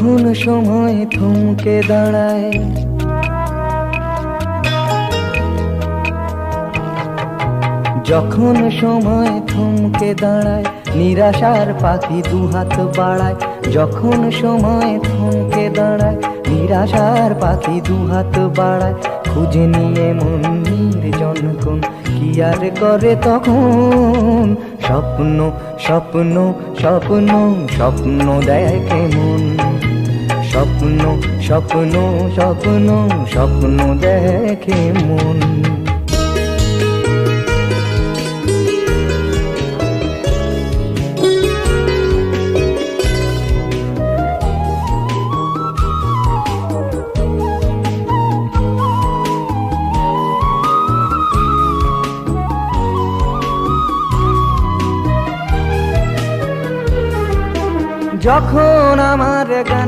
কোন সময় থমকে দাঁড়ায়, যখন সময় থমকে দাঁড়ায়, নিরাশার পাখি দুহাত বাড়ায়। যখন সময় থমকে দাঁড়ায়, নিরাশার পাখি দুহাত বাড়ায়। খুঁজে নিয়ে মন নির্জন কোন কি আর করে তখন, স্বপ্ন স্বপ্ন স্বপ্ন স্বপ্ন দেখে মন। স্বপ্ন স্বপ্ন স্বপ্ন স্বপ্ন দেখে মন। যখন আমার গান